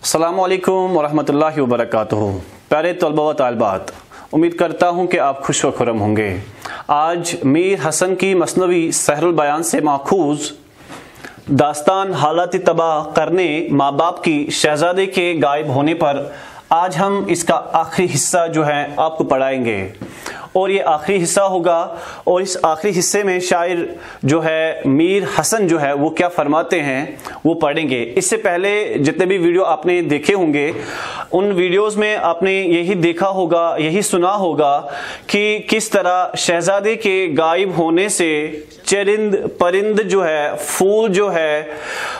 अस्सलामु अलैकुम वरहमतुल्लाहि वबरकातुहू। प्यारे तलबा व तालिबात, उम्मीद करता हूँ कि आप खुश व खुरम होंगे। आज मीर हसन की मसनवी सहरुल बयान से माखूज दास्तान हालात तबाह करने माँ बाप की शहजादे के गायब होने पर आज हम इसका आखिरी हिस्सा जो है आपको पढ़ाएंगे और ये आखिरी हिस्सा होगा। और इस आखिरी हिस्से में शायर जो है मीर हसन जो है वो क्या फरमाते हैं वो पढ़ेंगे। इससे पहले जितने भी वीडियो आपने देखे होंगे उन वीडियोस में आपने यही देखा होगा, यही सुना होगा कि किस तरह शहजादे के गायब होने से चरिंद परिंद जो है, फूल जो है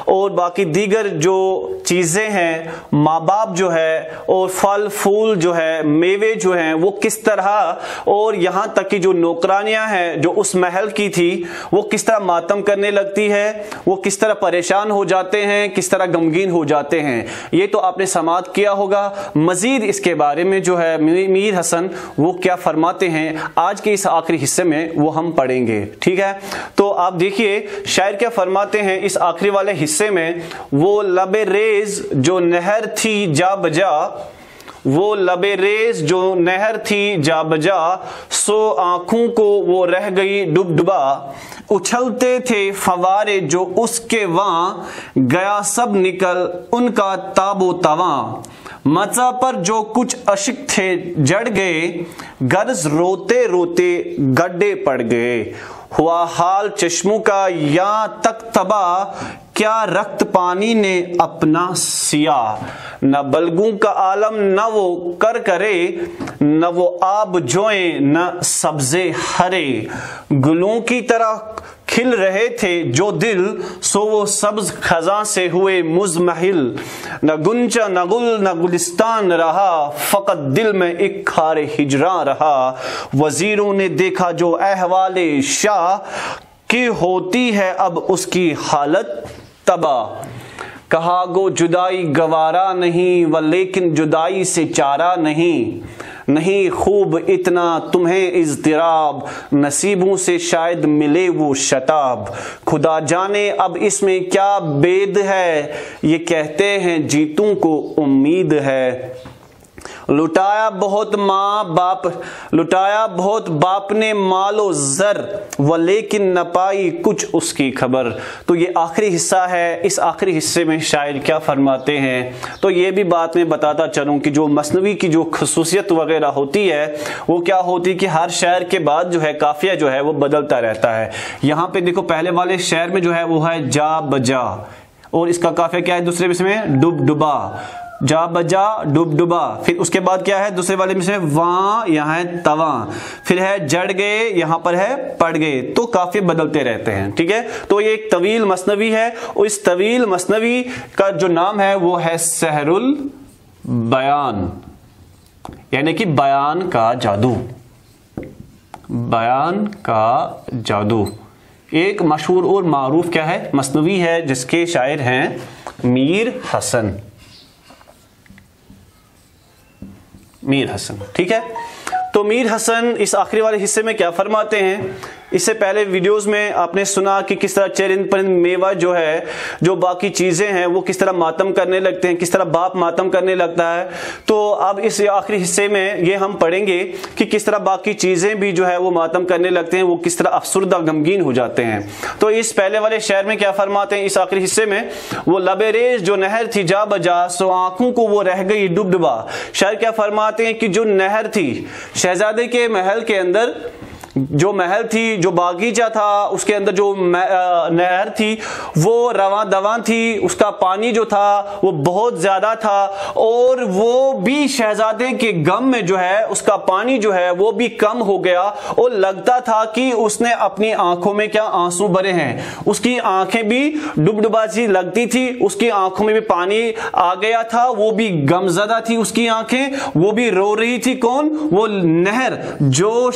और बाकी दीगर जो चीज़ें हैं, माँ बाप जो है और फल फूल जो है, मेवे जो हैं, वो किस तरह और यहाँ तक कि जो नौकरानियाँ हैं जो उस महल की थी वो किस तरह मातम करने लगती है, वो किस तरह परेशान हो जाते हैं, किस तरह गमगीन हो जाते हैं। ये तो आपने समाअत किया होगा। मजीद इसके बारे में जो है मीर हसन वो क्या फरमाते हैं आज के इस आखिरी हिस्से में वो हम पढ़ेंगे। ठीक है, तो आप देखिए शायर क्या फरमाते हैं इस आखिरी वाले हिस्से में। वो लबे रेज जो नहर थी जा बजा, वो लबे रेज जो नहर थी जा बजा, सो आंखों को वो रह गई डुबडुबा, उछलते थे फवारे जो उसके वहां, गया सब निकल उनका ताबो तवां, मचा पर जो कुछ अशिक थे जड़ गए, गर्ज रोते रोते गड्ढे पड़ गए, हुआ हाल चश्मों का या तक तबाह, क्या रक्त पानी ने अपना सिया, न बलगों का आलम न वो कर करे, न वो आब जोए न सब्जे हरे, गुलों की तरह खिल रहे थे जो दिल, सो वो सब्ज खजा से हुए मुजमहिल, न गुंचा न गुल न गुलिस्तान रहा, फकत दिल में एक खारे हिजरा रहा, वजीरों ने देखा जो अहवाले शाह, कि होती है अब उसकी हालत तबाह, कहा गो जुदाई गवारा नहीं व लेकिन जुदाई से चारा नहीं, नहीं खूब इतना तुम्हें इज़्तिराब, नसीबों से शायद मिले वो शताब, खुदा जाने अब इसमें क्या बेद है, ये कहते हैं जीतों को उम्मीद है, लुटाया बहुत बाप ने मालो जर, व लेकिन न पाई कुछ उसकी खबर। तो ये आखिरी हिस्सा है। इस आखिरी हिस्से में शायर क्या फरमाते हैं, तो ये भी बात मैं बताता चलूं कि जो मसनवी की जो खसूसियत वगैरह होती है वो क्या होती है कि हर शायर के बाद जो है काफिया जो है वो बदलता रहता है। यहाँ पे देखो पहले वाले शायर में जो है वो है जा बजा और इसका काफिया क्या है दूसरे में डुब डुबा, जा बजा डुब डुबा, फिर उसके बाद क्या है दूसरे वाले में से वहां, यहाँ है तवा, फिर है जड़ गए, यहाँ पर है पड़ गए। तो काफी बदलते रहते हैं। ठीक है, तो ये एक तवील मसनवी है और इस तवील मसनवी का जो नाम है वो है सहरुल बयान, यानी कि बयान का जादू, बयान का जादू। एक मशहूर और मारूफ क्या है मसनवी है जिसके शायर हैं मीर हसन, मीर हसन। ठीक है, तो मीर हसन इस आखिरी वाले हिस्से में क्या फरमाते हैं। इससे पहले वीडियोस में आपने सुना कि किस तरह चरिंद परिंद मेवा जो है, जो बाकी चीजें हैं वो किस तरह मातम करने लगते हैं, किस तरह बाप मातम करने लगता है। तो अब इस आखिरी हिस्से में ये हम पढ़ेंगे कि किस तरह बाकी चीजें भी जो है वो मातम करने लगते हैं, वो किस तरह अफसुर्दा गमगीन हो जाते हैं। तो इस पहले वाले शेर में क्या फरमाते हैं इस आखिरी हिस्से में, वो लबेरेज जो नहर थी जा बजा, सो आंखों को वो रह गई डुब डुबा। शायर क्या फरमाते हैं कि जो नहर थी शहजादे के महल के अंदर, जो महल थी, जो बागीचा था, उसके अंदर जो नहर थी वो रवां दवां थी, उसका पानी जो था वो बहुत ज्यादा था और वो भी शहजादे के गम में जो है उसका पानी जो है वो भी कम हो गया और लगता था कि उसने अपनी आंखों में क्या आंसू भरे हैं, उसकी आंखें भी डुबडुबा सी लगती थी, उसकी आंखों में भी पानी आ गया था, वो भी गमजदा थी उसकी आंखें, वो भी रो रही थी। कौन? वो नहर जो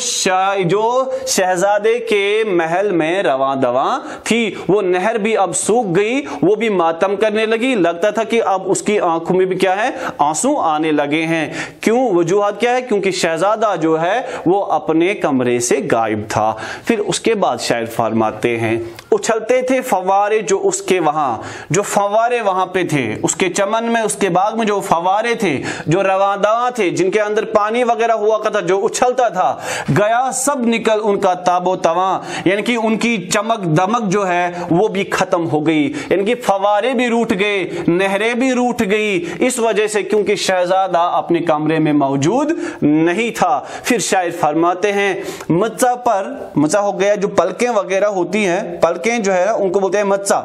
शहजादे के महल में रवां दवां थी, वो नहर भी अब सूख गई, वो भी मातम करने लगी। लगता था कि अब उसकी आंखों में भी क्या है, आंसू आने लगे हैं। क्यों? वजूहत क्या है? क्योंकि शहजादा जो है वो अपने कमरे से गायब था। फिर उसके बाद शायर फरमाते हैं, उछलते थे फवारे जो उसके वहां, जो फवारे वहां पे थे उसके चमन में, उसके बाग में जो फवारे थे, जो रवांदवा थे, जिनके अंदर पानी वगैरह हुआ करता, जो उछलता था, गया सब निकल उनका ताबो तवा, यानी कि उनकी चमक दमक जो है वो भी खत्म हो गई, यानी कि फवारे भी रूठ गए, नहरें भी रूठ गई, इस वजह से क्योंकि शहजादा अपने कमरे में मौजूद नहीं था। फिर शायर फरमाते हैं, मच्चा हो गया, जो पलकें वगैरह होती हैं, पलकें जो है उनको बोलते हैं मच्चा,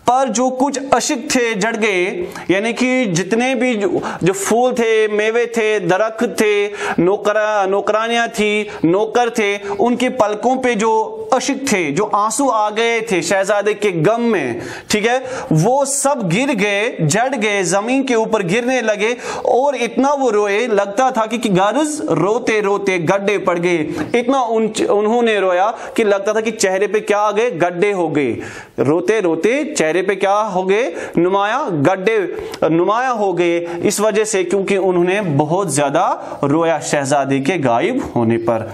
पर जो कुछ अशिक थे जड़ गए, यानी कि जितने भी जो फूल थे, मेवे थे, दरख्त थे, नौकरानियां थी, नौकर थे, उनके पलकों पे जो अशिक थे, जो आंसू आ गए थे शहजादे के गम में, ठीक है, वो सब गिर गए, जड़ गए, जमीन के ऊपर गिरने लगे, और इतना वो रोए, लगता था कि गार्ज रोते रोते गड्ढे पड़ गए। इतना उन्होंने रोया कि लगता था कि चेहरे पे क्या आ गए, गड्ढे हो गए, रोते रोते चेहरे पे क्या हो गए, गड्ढे नुमाया हो गए, इस वजह से क्योंकि उन्होंने बहुत ज्यादा रोया शहजादे के गायब होने पर।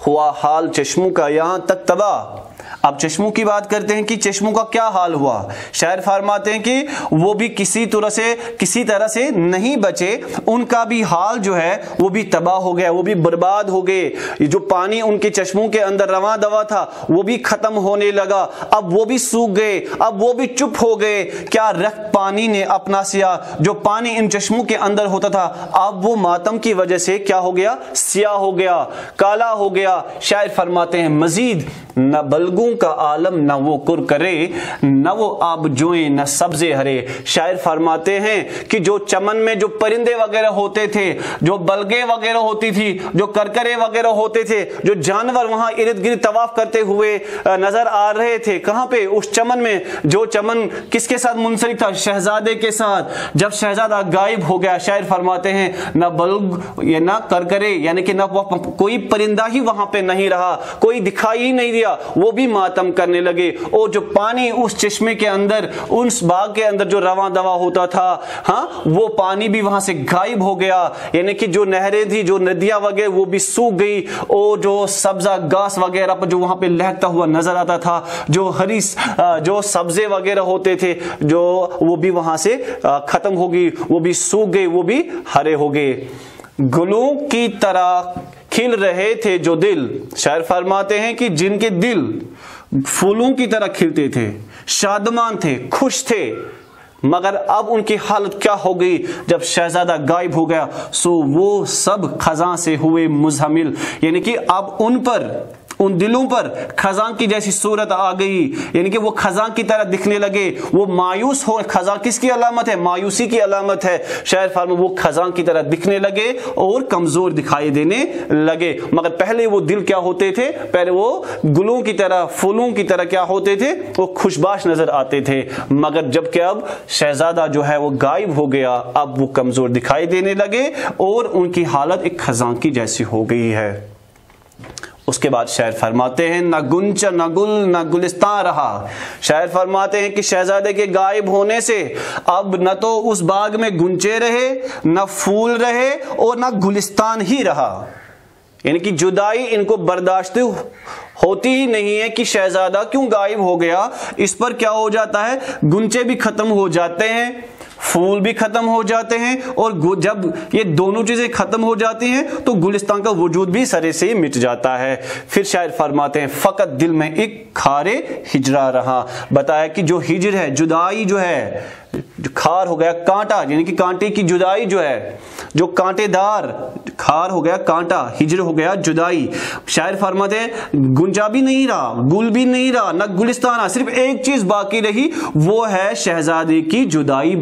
हुआ हाल चश्मों का यहां तक तबाह। अब चश्मों की बात करते हैं कि चश्मों का क्या हाल हुआ। शायर फरमाते हैं कि वो भी किसी तरह से नहीं बचे, उनका भी हाल जो है वो भी तबाह हो गया, वो भी बर्बाद हो गए। जो पानी उनके चश्मों के अंदर रवा दवा था वो भी खत्म होने लगा, अब वो भी सूख गए, अब वो भी चुप हो गए। क्या रक्त पानी ने अपना सिया, जो पानी इन चश्मों के अंदर होता था, अब वो मातम की वजह से क्या हो गया, सिया हो गया, काला हो गया। शायर फरमाते हैं, मजीद न बलगों का आलम न वो कुर करे, न वो आब जोए न सब्जे हरे। शायर फरमाते हैं कि जो चमन में जो परिंदे वगैरह होते थे, जो बलगे वगैरह होती थी, जो करकरे वगैरह होते थे, जो जानवर वहां इर्द गिर्द तवाफ करते हुए नजर आ रहे थे, कहां पे, उस चमन में। जो चमन किसके साथ मुंसलिक था, शहजादे के साथ। जब शहजादा गायब हो गया, शायर फरमाते हैं न बलग या न करकरे, यानी कि न कोई परिंदा ही वहां पे नहीं रहा, कोई दिखाई ही नहीं दिया, वो भी मातम करने लगे। और जो पानी उस चश्मे के अंदर, उस बाग के अंदर जो रवा दवा होता था, हाँ, वो पानी भी वहां से गायब हो गया, यानी कि जो नहरें थी, जो नदियां वगैरह वो भी सूख गई, और जो सब्जा घास वगैरह पर जो वहां पे लहकता हुआ नजर आता था, जो हरी जो सब्जे वगैरह होते थे, जो वो भी वहां से खत्म हो गई, वो भी सूख गए, वो भी हरे हो गए। गुलों की तरह खिल रहे थे जो दिल। शायर फरमाते हैं कि जिनके दिल फूलों की तरह खिलते थे, शादमान थे, खुश थे, मगर अब उनकी हालत क्या हो गई जब शहजादा गायब हो गया। सो वो सब खजां से हुए मुजहमिल, यानी कि अब उन दिलों पर खजां की जैसी सूरत आ गई, यानी कि वो खजां की तरह दिखने लगे, वो मायूस हो। खजां किसकी अलामत है, मायूसी की अलामत है। शायर फरमा वो खजां की तरह दिखने लगे और कमजोर दिखाई देने लगे। मगर पहले वो दिल क्या होते थे, पहले वो गुलों की तरह, फूलों की तरह क्या होते थे, वो खुशबाश नजर आते थे। मगर जबकि अब शहजादा जो है वो गायब हो गया, अब वो कमजोर दिखाई देने लगे और उनकी हालत एक खजां की जैसी हो गई है। उसके बाद शायर फरमाते हैं, न गुंचा न गुल न गुलिस्तान रहा। शायर फरमाते हैं कि शहजादे के गायब होने से अब न तो उस बाग में गुंचे रहे, न फूल रहे, और न गुलिस्तान ही रहा। यानी कि जुदाई इनको बर्दाश्त होती ही नहीं है कि शहजादा क्यों गायब हो गया। इस पर क्या हो जाता है, गुंचे भी खत्म हो जाते हैं, फूल भी खत्म हो जाते हैं, और जब ये दोनों चीजें खत्म हो जाती हैं तो गुलिस्तान का वजूद भी सरे से ही मिट जाता है। फिर शायर फरमाते हैं, फकत दिल में एक खारे हिजरा रहा। बताया कि जो हिजर है, जुदाई जो है, जो खार हो गया कांटा, यानी कि कांटे की जुदाई जो है, जो कांटेदार, खार हो गया कांटा, हिजर हो गया जुदाई। शायर फरमाते हैं गुंजा भी नहीं रहा, गुल भी नहीं रहा, न गुलिस्तान, सिर्फ एक चीज बाकी रही, वो है शहजादे की जुदाई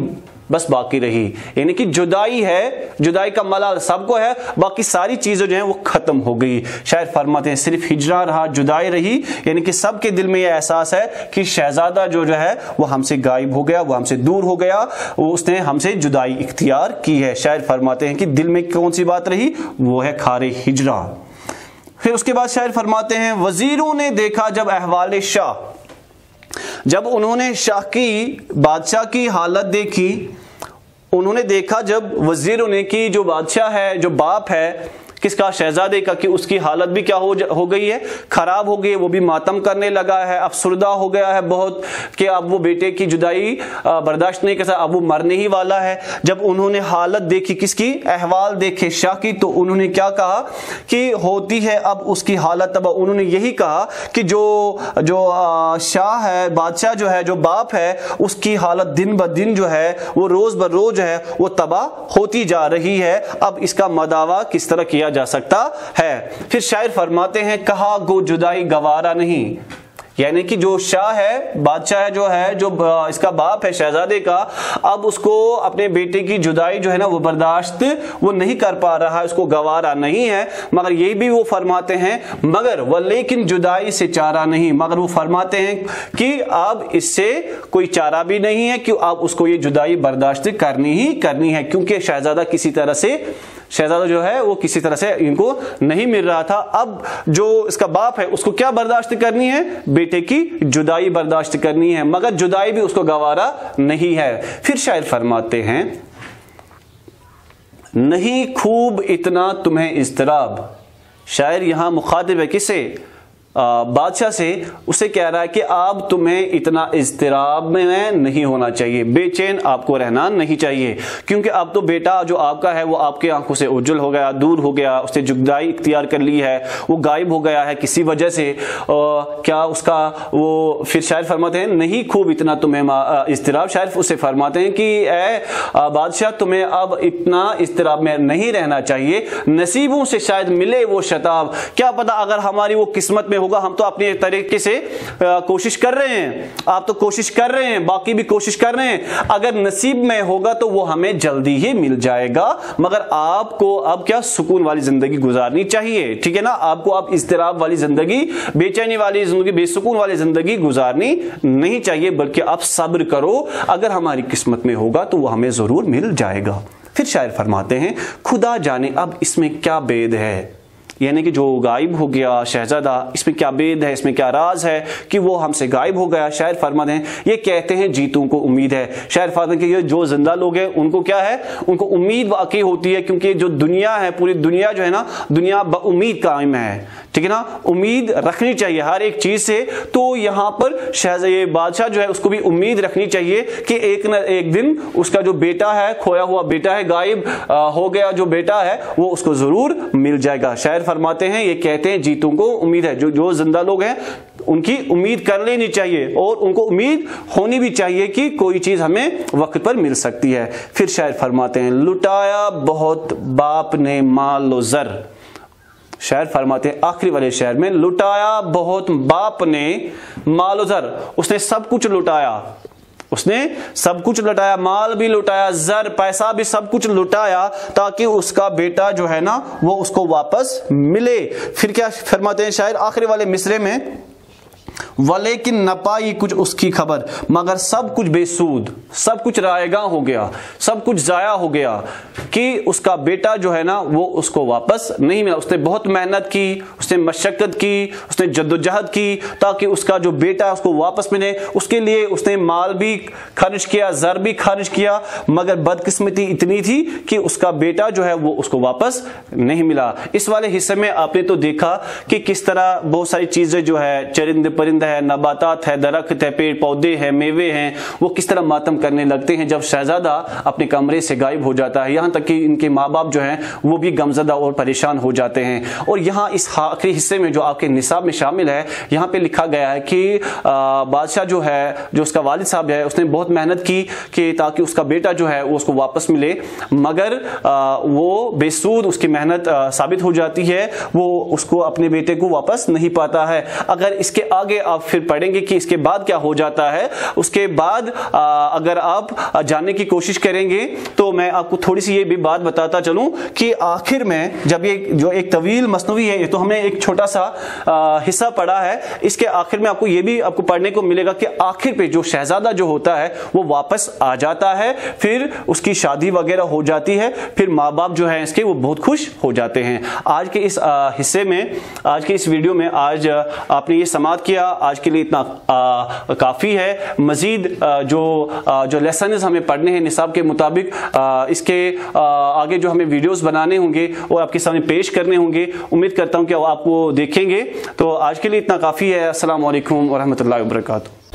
बस बाकी रही। यानी कि जुदाई है, जुदाई का मलाल सबको है, बाकी सारी चीजें जो हैं वो खत्म हो गई। शायर फरमाते हैं सिर्फ हिजरा रहा, जुदाई रही, यानी कि सबके दिल में यह एहसास है कि शहजादा जो है वो हमसे गायब हो गया, वो हमसे दूर हो गया, उसने हमसे जुदाई इख्तियार की है। शायर फरमाते हैं कि दिल में कौन सी बात रही, वो है खारे हिजरा। پھر اس کے بعد شاعر فرماتے ہیں وزیروں نے دیکھا جب احوال شاہ، جب انہوں نے شاہ کی بادشاہ کی حالت دیکھی، انہوں نے دیکھا جب وزیروں نے کہ جو بادشاہ ہے، جو باپ ہے کس کا، شہزادے کا، کہ اس کی حالت بھی کیا ہو گئی ہے، خراب ہو گئی ہے، وہ بھی ماتم کرنے لگا ہے، افسردہ ہو گیا ہے بہت، کہ اب وہ بیٹے کی جدائی برداشت نہیں کر سکتا، اب وہ مرنے ہی والا ہے۔ جب انہوں نے حالت دیکھی کس کی، احوال دیکھے شاہ کی، تو انہوں نے کیا کہا کہ ہوتی ہے اب اس کی حالت، اب انہوں نے یہی کہا کہ جو شاہ ہے، بادشاہ جو ہے، جو باپ ہے، اس کی حالت دن بدن جو ہے وہ روز بر روز جو ہے وہ تباہ ہوتی جا رہی ہے، اب اس کا مداوا کس طرح کیا جا سکتا ہے۔ پھر شاعر فرماتے ہیں کہا گو جدائی گوارا نہیں، یعنی کہ جو شاہ ہے، بادشاہ جو ہے، جو اس کا باپ ہے شہزادے کا، اب اس کو اپنے بیٹے کی جدائی جو ہے نا وہ برداشت وہ نہیں کر پا رہا ہے، اس کو گوارا نہیں ہے، مگر یہ بھی وہ فرماتے ہیں مگر ولیکن جدائی سے چارہ نہیں، مگر وہ فرماتے ہیں کہ اب اس سے کوئی چارہ بھی نہیں ہے کہ اب اس کو یہ جدائی برداشت کرنی ہی کرنی ہے، کیونکہ شہزادہ جو ہے وہ کسی طرح سے ان کو نہیں مل رہا تھا، اب جو اس کا باپ ہے اس کو کیا برداشت کرنی ہے، بیٹے کی جدائی برداشت کرنی ہے، مگر جدائی بھی اس کو گوارا نہیں ہے۔ پھر شاعر فرماتے ہیں نہیں خوب اتنا تمہیں اضطراب، شاعر یہاں مخاطب ہے کسے، بادشاہ سے، اسے کہہ رہا ہے کہ اب تمہیں اتنا اضطراب میں نہیں ہونا چاہیے، بے چین آپ کو رہنا نہیں چاہیے، کیونکہ اب تو بیٹا جو آپ کا ہے وہ آپ کے آنکھوں سے اجل ہو گیا، دور ہو گیا، اس نے جدائی اختیار کر لی ہے، وہ غائب ہو گیا ہے کسی وجہ سے، کیا اس کا وہ، پھر شاعر فرماتے ہیں نہیں خوب اتنا تمہیں اضطراب، شاعر اسے فرماتے ہیں کہ اے بادشاہ تمہیں اب اتنا اضطراب میں نہیں رہنا چاہیے، نصیبوں سے شاید ملے وہ شتاب، کیا پتا اگر ہماری وہ قسمت میں ہوگا، ہم تو اپنے طریقے سے کوشش کر رہے ہیں، آپ تو کوشش کر رہے ہیں، باقی بھی کوشش کر رہے ہیں، اگر نصیب میں ہوگا تو وہ ہمیں جلدی ہی مل جائے گا، مگر آپ کو اب کیا سکون والی زندگی گزارنی چاہیے، ٹھیک ہے نا، آپ کو اب اضطراب والی زندگی، بے چینی والی زندگی، بے سکون والی زندگی گزارنی نہیں چاہیے، بلکہ آپ صبر کرو، اگر ہماری قسمت میں ہوگا تو وہ ہمیں ضرور مل جائے گا۔ پھر شاعر فرماتے ہیں خدا جانے اب اس میں کیا بید ہے، یعنی کہ جو غائب ہو گیا شہزادہ، اس میں کیا بید ہے، اس میں کیا راز ہے کہ وہ ہم سے غائب ہو گیا۔ شاعر فرماتے ہیں یہ کہتے ہیں جیتوں کو امید ہے، شاعر فرماتے ہیں کہ یہ جو زندہ لوگ ہیں ان کو کیا ہے، ان کو امید واقعی ہوتی ہے، کیونکہ جو دنیا ہے، پوری دنیا جو ہے نا، دنیا امید قائم ہے، ٹھیک ہے نا، امید رکھنی چاہیے ہر ایک چیز سے، تو یہاں پر شہزادہ بادشاہ جو ہے اس کو بھی امید رکھنی چاہیے کہ ایک نہ ایک دن اس کا جو بیٹا ہے، کھویا ہوا بیٹا ہے، غائب ہو گیا جو بیٹا ہے، وہ اس کو ضرور مل جائے گا۔ شاعر فرماتے ہیں یہ کہتے ہیں جیتوں کو امید ہے، جو زندہ لوگ ہیں ان کی امید کر لینی چاہیے، اور ان کو امید ہونی بھی چاہیے کہ کوئی چیز ہمیں وقت پر مل سکتی ہے۔ پھر شاعر فرماتے ہیں لٹایا بہت باپ نے مال و زر، شاعر فرماتے ہیں آخری والے شعر میں لٹایا بہت باپ نے مال و زر، اس نے سب کچھ لٹایا، اس نے سب کچھ لٹایا، مال بھی لٹایا، زر پیسہ بھی سب کچھ لٹایا، تاکہ اس کا بیٹا جو ہے نا وہ اس کو واپس ملے۔ پھر کیا فرماتے ہیں شاعر آخری والے مصرے میں، ولیکن نہ پائی کچھ اس کی خبر، مگر سب کچھ بے سود، سب کچھ رائے گاں ہو گیا، سب کچھ ضائع ہو گیا، کہ اس کا بیٹا جو ہے نا وہ اس کو واپس نہیں ملا۔ اس نے بہت محنت کی، اس نے مشقت کی، اس نے جدوجہد کی تاکہ اس کا جو بیٹا اس کو واپس ملے، اس کے لیے اس نے مال بھی خرچ کیا، زر بھی خرچ کیا، مگر بدقسمتی اتنی تھی کہ اس کا بیٹا جو ہے وہ اس کو واپس نہیں ملا۔ اس والے حصے میں آپ نے تو دیکھا کہ کس طرح بہت ساری چیزیں جو ہے، چرند پرند ہے، نباتات ہے، درخت ہے، پیڑ پودے ہیں، میوے ہیں، وہ کس طرح ماتم کرنے لگتے ہیں جب شہزادہ اپنے کمرے سے غائب ہو جاتا ہے، یہاں تک کہ ان کے ماں باپ جو ہیں وہ بھی غمزدہ اور پریشان ہو جاتے ہیں۔ اور یہاں اس آخری حصے میں جو آپ کے نصاب میں شامل ہے، یہاں پہ لکھا گیا ہے کہ بادشاہ جو ہے، جو اس کا والد صاحب ہے، اس نے بہت محنت کی کہ تاکہ اس کا بیٹا جو ہے وہ اس کو واپس ملے، مگر وہ بے سود اس کی محنت ثابت ہو جاتی ہے، وہ اس کو اپنے بیٹے کو واپس نہیں پاتا ہے۔ اگر اس کے آگے आगे आप फिर पढ़ेंगे कि इसके बाद क्या हो जाता है। उसके बाद अगर आप जानने की कोशिश करेंगे तो मैं आपको थोड़ी सी ये भी बात बताता चलूं कि आखिर में जब ये जो एक तवील मसनवी है, ये तो हमने एक छोटा सा हिस्सा पढ़ा है, इसके आखिर में आपको ये भी आपको पढ़ने को मिलेगा कि आखिर पे जो शहजादा जो होता है वो वापस आ जाता है, फिर उसकी शादी वगैरह हो जाती है, फिर माँ बाप जो है इसके वो बहुत खुश हो जाते हैं। आज के इस हिस्से में, आज के इस वीडियो में आज आपने ये समाअत किया, आज के लिए इतना काफ़ी है। मज़ीद जो लेसन हमें पढ़ने हैं निसाब के मुताबिक, इसके आगे जो हमें वीडियोस बनाने होंगे और आपके सामने पेश करने होंगे, उम्मीद करता हूँ कि आपको देखेंगे। तो आज के लिए इतना काफ़ी है। अस्सलाम वालेकुम व रहमतुल्लाहि व बरकातुहू।